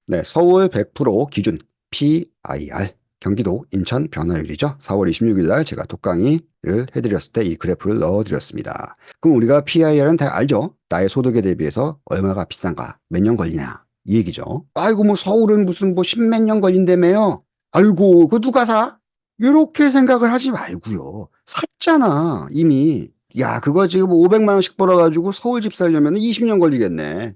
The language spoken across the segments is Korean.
네, 서울 100% 기준 PIR 경기도 인천 변화율이죠. 4월 26일 날 제가 독강의를 해드렸을 때 이 그래프를 넣어드렸습니다. 그럼 우리가 PIR은 다 알죠? 나의 소득에 대비해서 얼마가 비싼가, 몇 년 걸리냐 이 얘기죠. 아이고 뭐 서울은 무슨 뭐 십몇 년 걸린다며요. 아이고 그 누가 사? 이렇게 생각을 하지 말고요. 샀잖아 이미. 야 그거 지금 500만 원씩 벌어가지고 서울 집 살려면 20년 걸리겠네.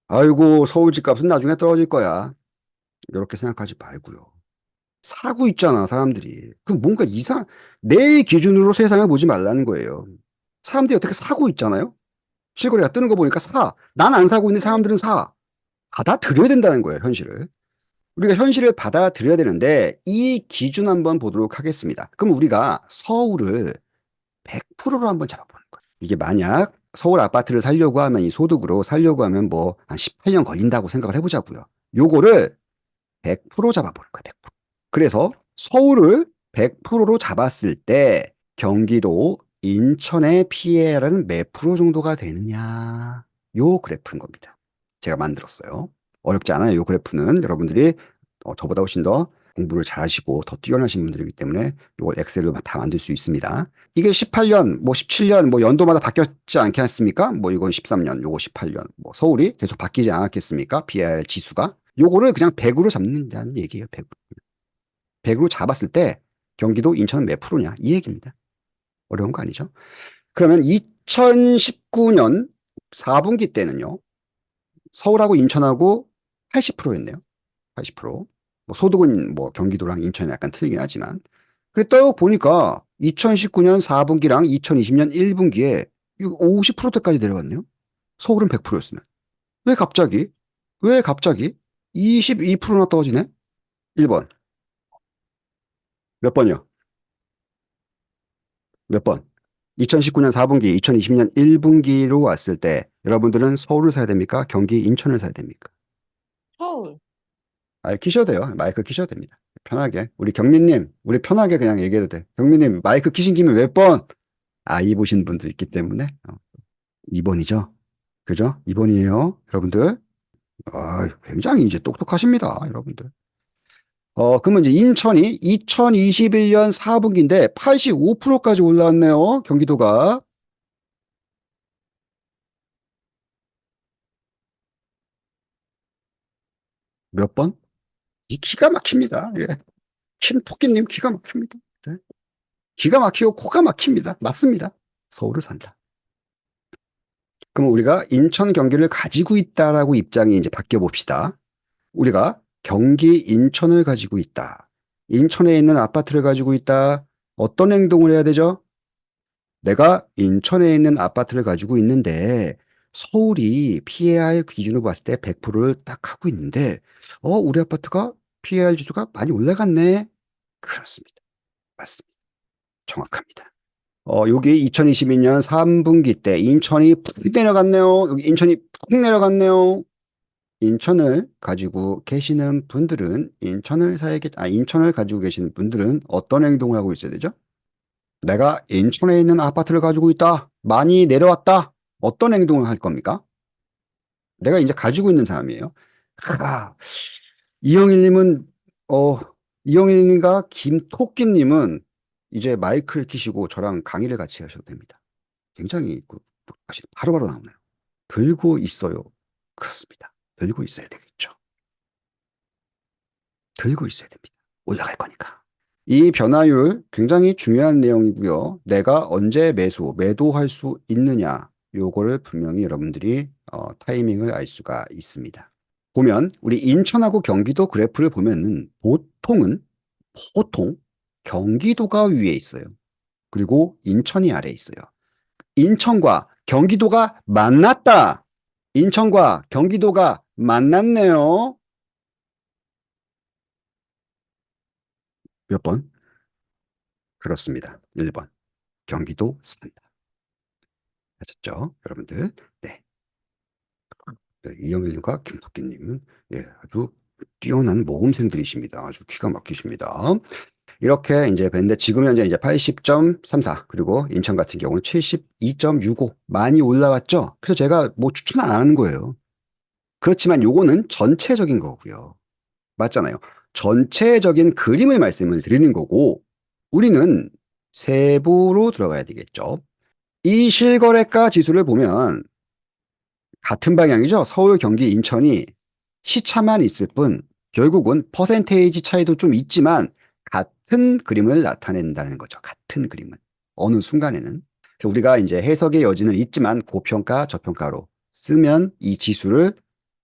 아이고 서울 집값은 나중에 떨어질 거야. 이렇게 생각하지 말고요. 사고 있잖아, 사람들이. 그 뭔가 내 기준으로 세상을 보지 말라는 거예요. 사람들이 어떻게 사고 있잖아요? 실거래가 뜨는 거 보니까 사. 난 안 사고 있는 사람들은 사. 받아들여야 된다는 거예요, 현실을. 우리가 현실을 받아들여야 되는데, 이 기준 한번 보도록 하겠습니다. 그럼 우리가 서울을 100%로 한번 잡아보는 거예요. 이게 만약 서울 아파트를 살려고 하면, 이 소득으로 살려고 하면 뭐, 한 18년 걸린다고 생각을 해보자고요. 요거를 100% 잡아보는 거예요, 100%. 그래서 서울을 100%로 잡았을 때 경기도 인천의 PAR은 몇 프로 정도가 되느냐. 요 그래프인 겁니다. 제가 만들었어요. 어렵지 않아요. 요 그래프는 여러분들이 저보다 훨씬 더 공부를 잘하시고 더 뛰어나신 분들이기 때문에 이걸 엑셀로 다 만들 수 있습니다. 이게 18년, 뭐 17년, 뭐 연도마다 바뀌었지 않지 않습니까? 뭐 이건 13년, 요거 18년. 뭐 서울이 계속 바뀌지 않았겠습니까? PAR 지수가. 요거를 그냥 100으로 잡는다는 얘기예요. 100으로. 100으로 잡았을 때 경기도 인천은 몇 프로냐 이 얘기입니다. 어려운 거 아니죠? 그러면 2019년 4분기 때는요. 서울하고 인천하고 80%였네요. 80%. 뭐 소득은 뭐 경기도랑 인천이 약간 틀리긴 하지만 또 보니까 2019년 4분기랑 2020년 1분기에 50%대까지 내려갔네요. 서울은 100%였으면. 왜 갑자기? 왜 갑자기? 22%나 떨어지네? 1번. 몇 번이요? 몇 번? 2019년 4분기, 2020년 1분기로 왔을 때 여러분들은 서울을 사야 됩니까? 경기 인천을 사야 됩니까? 서울. 아, 키셔도 돼요. 마이크 키셔도 됩니다. 편하게. 우리 경민님, 우리 편하게 그냥 얘기해도 돼. 경민님, 마이크 키신 김에 몇 번? 아, 이 보신 분도 있기 때문에. 2번이죠. 그죠? 2번이에요. 여러분들. 아, 굉장히 이제 똑똑하십니다. 여러분들. 그러면 이제 인천이 2021년 4분기인데 85%까지 올라왔네요. 경기도가. 몇 번? 이 기가 막힙니다. 예. 김토끼님 기가 막힙니다. 네. 기가 막히고 코가 막힙니다. 맞습니다. 서울을 산다. 그럼 우리가 인천 경기를 가지고 있다라고 입장이 이제 바뀌어 봅시다. 우리가 경기 인천을 가지고 있다. 인천에 있는 아파트를 가지고 있다. 어떤 행동을 해야 되죠? 내가 인천에 있는 아파트를 가지고 있는데 서울이 PAR 기준으로 봤을 때 100%를 딱 하고 있는데 우리 아파트가 PAR 지수가 많이 올라갔네. 그렇습니다. 맞습니다. 정확합니다. 여기 2022년 3분기 때 인천이 푹 내려갔네요. 여기 인천이 푹 내려갔네요. 인천을 가지고 계시는 분들은 인천을 가지고 계시는 분들은 어떤 행동을 하고 있어야 되죠? 내가 인천에 있는 아파트를 가지고 있다. 많이 내려왔다. 어떤 행동을 할 겁니까? 내가 이제 가지고 있는 사람이에요. 아, 이영일님은, 어, 이영일님과 김토끼님은 이제 마이크를 키시고 저랑 강의를 같이 하셔도 됩니다. 굉장히 바로바로 나오네요. 들고 있어요. 그렇습니다. 들고 있어야 되겠죠. 들고 있어야 됩니다. 올라갈 거니까. 이 변화율 굉장히 중요한 내용이고요. 내가 언제 매도할 수 있느냐, 요거를 분명히 여러분들이 타이밍을 알 수가 있습니다. 보면 우리 인천하고 경기도 그래프를 보면은 보통 경기도가 위에 있어요. 그리고 인천이 아래에 있어요. 인천과 경기도가 만났다. 인천과 경기도가 만났네요. 몇 번? 그렇습니다. 1번. 경기도 산다. 아셨죠? 여러분들. 네. 네, 이영일님과 김석기님은 예, 아주 뛰어난 모험생들이십니다. 아주 기가 막히십니다. 이렇게 이제 뵀는데 지금 현재 이제 80.34 그리고 인천 같은 경우는 72.65 많이 올라왔죠. 그래서 제가 뭐 추천 안 하는 거예요. 그렇지만 요거는 전체적인 거고요. 맞잖아요. 전체적인 그림을 말씀을 드리는 거고, 우리는 세부로 들어가야 되겠죠. 이 실거래가 지수를 보면 같은 방향이죠. 서울, 경기, 인천이 시차만 있을 뿐 결국은 퍼센테이지 차이도 좀 있지만 같은 그림을 나타낸다는 거죠. 같은 그림을. 어느 순간에는. 그래서 우리가 이제 해석의 여지는 있지만 고평가, 저평가로 쓰면 이 지수를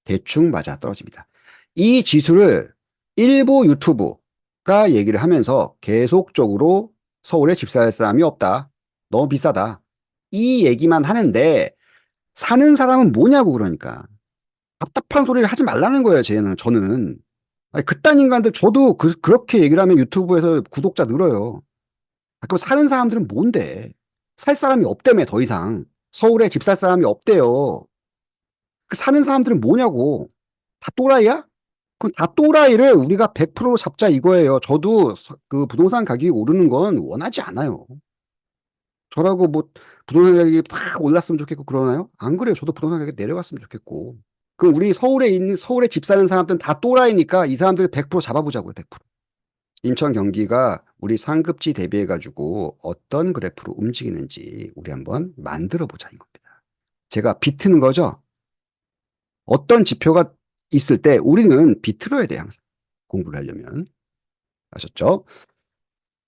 대충 맞아 떨어집니다. 이 지수를 일부 유튜브가 얘기를 하면서 계속적으로 서울에 집 살 사람이 없다. 너무 비싸다. 이 얘기만 하는데 사는 사람은 뭐냐고 그러니까. 답답한 소리를 하지 말라는 거예요, 저는. 아니, 그딴 인간들, 저도 그렇게 얘기를 하면 유튜브에서 구독자 늘어요. 아, 그럼 사는 사람들은 뭔데? 살 사람이 없다며, 더 이상. 서울에 집 살 사람이 없대요. 그 사는 사람들은 뭐냐고. 다 또라이야? 그럼 다 또라이를 우리가 100% 잡자 이거예요. 저도 그 부동산 가격이 오르는 건 원하지 않아요. 저라고 뭐 부동산 가격이 팍 올랐으면 좋겠고 그러나요? 안 그래요. 저도 부동산 가격이 내려갔으면 좋겠고. 그럼 우리 서울에 집 사는 사람들은 다 또라이니까 이 사람들 100% 잡아보자고요. 100%. 인천 경기가 우리 상급지 대비해 가지고 어떤 그래프로 움직이는지 우리 한번 만들어 보자 이겁니다. 제가 비트는 거죠. 어떤 지표가 있을 때 우리는 비틀어야 돼요. 항상 공부를 하려면. 아셨죠?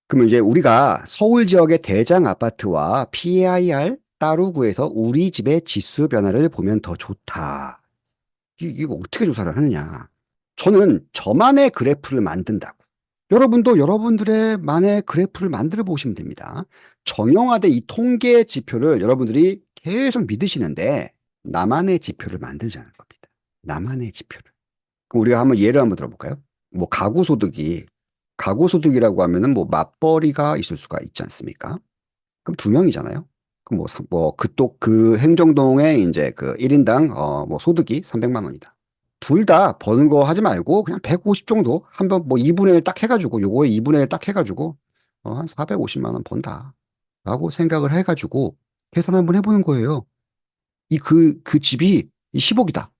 그러면 이제 우리가 서울 지역의 대장 아파트와 PAR 따로 구해서 우리 집의 지수 변화를 보면 더 좋다. 이거 어떻게 조사를 하느냐? 저는 저만의 그래프를 만든다고. 여러분도 여러분들의 만의 그래프를 만들어 보시면 됩니다. 정형화된 이 통계 지표를 여러분들이 계속 믿으시는데 나만의 지표를 만들자는 겁니다. 나만의 지표를. 그럼 우리가 한번 예를 한번 들어볼까요? 뭐 가구소득이라고 하면은 뭐 맞벌이가 있을 수가 있지 않습니까? 그럼 두 명이잖아요. 그럼 그 행정동에 이제 그 1인당 뭐 소득이 300만 원이다. 둘 다 버는 거 하지 말고 그냥 150 정도 한번 뭐 2분의 1 딱 해가지고 요거에 2분의 1 딱 해가지고 한 450만 원 번다. 라고 생각을 해가지고 계산 한번 해보는 거예요. 그 집이 10억이다.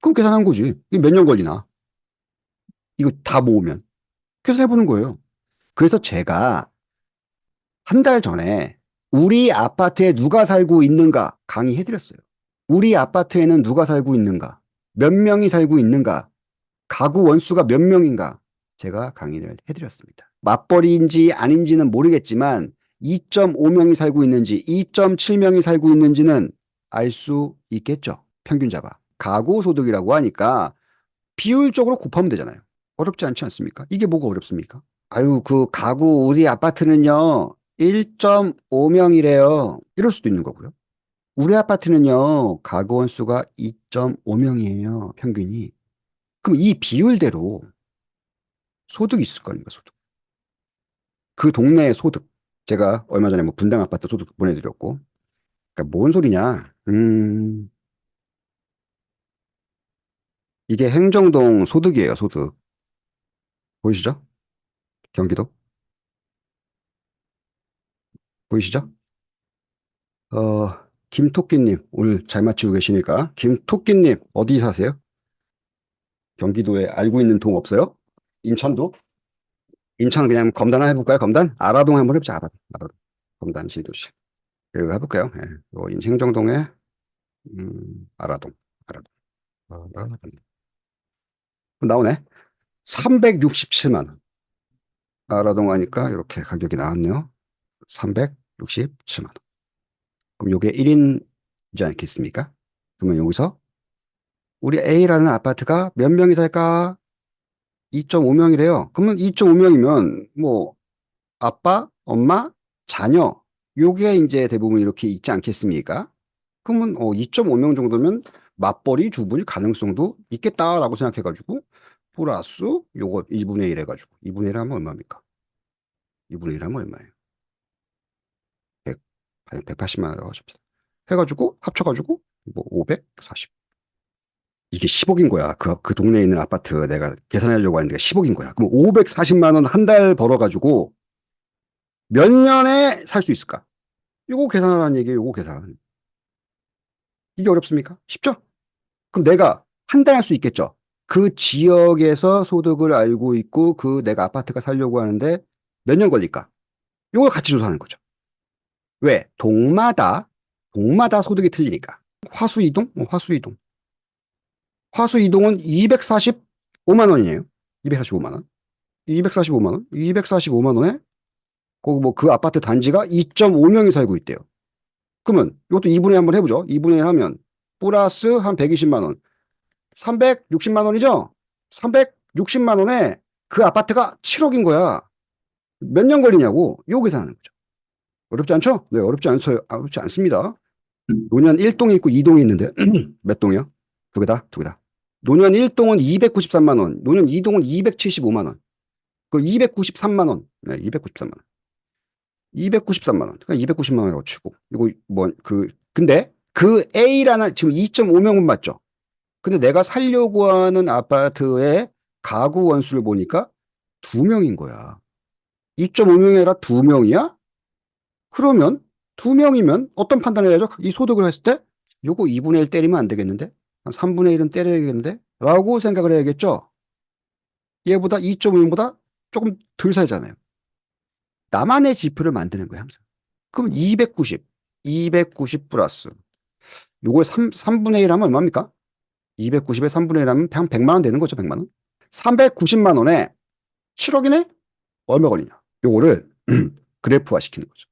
그럼 계산한 거지. 이게 몇 년 걸리나? 이거 다 모으면. 계산해보는 거예요. 그래서 제가 한 달 전에 우리 아파트에 누가 살고 있는가 강의해드렸어요. 우리 아파트에는 누가 살고 있는가? 몇 명이 살고 있는가? 가구 원수가 몇 명인가? 제가 강의를 해드렸습니다. 맞벌이인지 아닌지는 모르겠지만 2.5명이 살고 있는지 2.7명이 살고 있는지는 알 수 있겠죠. 평균자가. 가구 소득이라고 하니까 비율적으로 곱하면 되잖아요. 어렵지 않지 않습니까? 이게 뭐가 어렵습니까? 아유, 그 가구 우리 아파트는요. 1.5명이래요. 이럴 수도 있는 거고요. 우리 아파트는요. 가구 원수가 2.5명이에요. 평균이. 그럼 이 비율대로 소득이 있을 거 아닙니까, 소득. 그 동네의 소득. 제가 얼마 전에 뭐 분당 아파트 소득 보내드렸고. 그러니까 뭔 소리냐. 이게 행정동 소득이에요, 소득. 보이시죠? 경기도. 보이시죠? 김토끼님, 오늘 잘 맞추고 계시니까. 김토끼님, 어디 사세요? 경기도에 알고 있는 동 없어요? 인천도? 인천 그냥 검단 하나 해볼까요? 검단? 아라동 한번 해보자, 아라동. 검단 신도시. 그리고 해볼까요? 예. 행정동에, 아라동. 아라동. 아라동. 나오네. 367만 원. 아라동 하니까 이렇게 가격이 나왔네요. 367만 원. 그럼 요게 1인이지 않겠습니까? 그러면 여기서 우리 A라는 아파트가 몇 명이 살까? 2.5명이래요. 그러면 2.5명이면 뭐 아빠, 엄마, 자녀 요게 이제 대부분 이렇게 있지 않겠습니까? 그러면 2.5명 정도면 맞벌이 주부일 가능성도 있겠다라고 생각해가지고 플러스 요거 2분의 1 해가지고 2분의 1 하면 얼마입니까? 2분의 1 하면 얼마예요? 100, 180만 원이라고 하십시다. 해가지고 합쳐가지고 뭐 540. 이게 10억인 거야. 그 동네에 있는 아파트 내가 계산하려고 하는데 10억인 거야. 그럼 540만 원 한 달 벌어가지고 몇 년에 살 수 있을까? 이거 계산하라는 얘기예요. 이거 계산. 이게 어렵습니까? 쉽죠? 그럼 내가 판단할 수 있겠죠. 그 지역에서 소득을 알고 있고 그 내가 아파트가 살려고 하는데 몇 년 걸릴까? 이걸 같이 조사하는 거죠. 왜? 동마다 소득이 틀리니까. 화수이동? 화수이동. 화수이동은 245만 원이에요. 245만 원. 245만 원? 245만 원에 거기 뭐 그 아파트 단지가 2.5명이 살고 있대요. 그러면 이것도 2분의 한번 해보죠. 2분의 하면 플러스 한 120만 원. 360만 원이죠? 360만 원에 그 아파트가 7억인 거야. 몇 년 걸리냐고 요 계산하는 거죠. 어렵지 않죠? 네, 어렵지 않습니다. 노년 1동이 있고 2동이 있는데 몇 동이요? 두 개 다, 두 개 다. 노년 1동은 293만 원, 노년 2동은 275만 원. 그 293만 원. 네, 293만 원. 293만 원. 그러니까 290만 원이라고 치고. 이거 뭐 근데 그 A라는 지금 2.5명은 맞죠? 근데 내가 살려고 하는 아파트의 가구 원수를 보니까 2명인 거야. 2.5명이 아니라 2명이야? 그러면 2명이면 어떤 판단을 해야죠? 이 소득을 했을 때 요거 2분의 1 때리면 안 되겠는데? 한 3분의 1은 때려야겠는데? 라고 생각을 해야겠죠? 얘보다 2.5명보다 조금 덜 살잖아요. 나만의 지표를 만드는 거예요, 항상. 그럼 290 플러스 요거 3분의 1 하면 얼마입니까? 290에 3분의 1 하면 한 100만 원 되는 거죠, 100만 원. 390만 원에 7억이네? 얼마 걸리냐? 요거를 그래프화 시키는 거죠.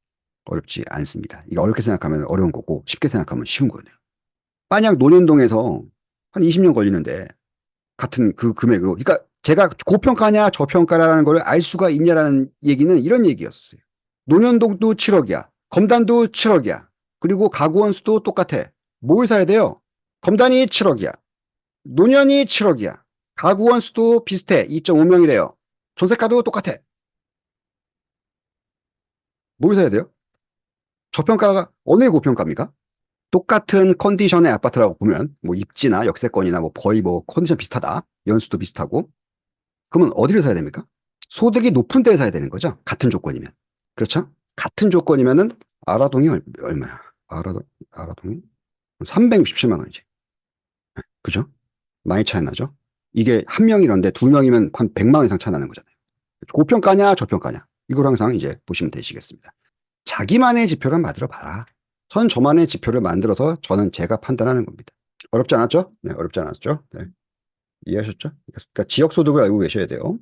어렵지 않습니다. 이게 어렵게 생각하면 어려운 거고 쉽게 생각하면 쉬운 거네요. 만약 논현동에서 한 20년 걸리는데 같은 그 금액으로 그러니까 제가 고평가냐 저평가라는 걸 알 수가 있냐라는 얘기는 이런 얘기였어요. 논현동도 7억이야. 검단도 7억이야. 그리고 가구원 수도 똑같아. 뭘 사야 돼요? 검단이 7억이야. 논현이 7억이야. 가구원 수도 비슷해. 2.5명이래요. 전세가도 똑같아. 뭘 사야 돼요? 저평가가 어느 게 고평가입니까? 똑같은 컨디션의 아파트라고 보면 뭐 입지나 역세권이나 뭐 거의 뭐 컨디션 비슷하다. 연수도 비슷하고. 그러면 어디를 사야 됩니까? 소득이 높은 데에 사야 되는 거죠. 같은 조건이면. 그렇죠? 같은 조건이면은 아라동이 얼마야? 아라동이 367만 원이지. 그죠? 많이 차이 나죠? 이게 한 명이런데 두 명이면 한 100만 원 이상 차이 나는 거잖아요. 고평가냐 저평가냐. 이걸 항상 이제 보시면 되시겠습니다. 자기만의 지표를 만들어 봐라. 전 저만의 지표를 만들어서 저는 제가 판단하는 겁니다. 어렵지 않았죠? 네, 어렵지 않았죠? 네. 이해하셨죠? 그러니까 지역 소득을 알고 계셔야 돼요.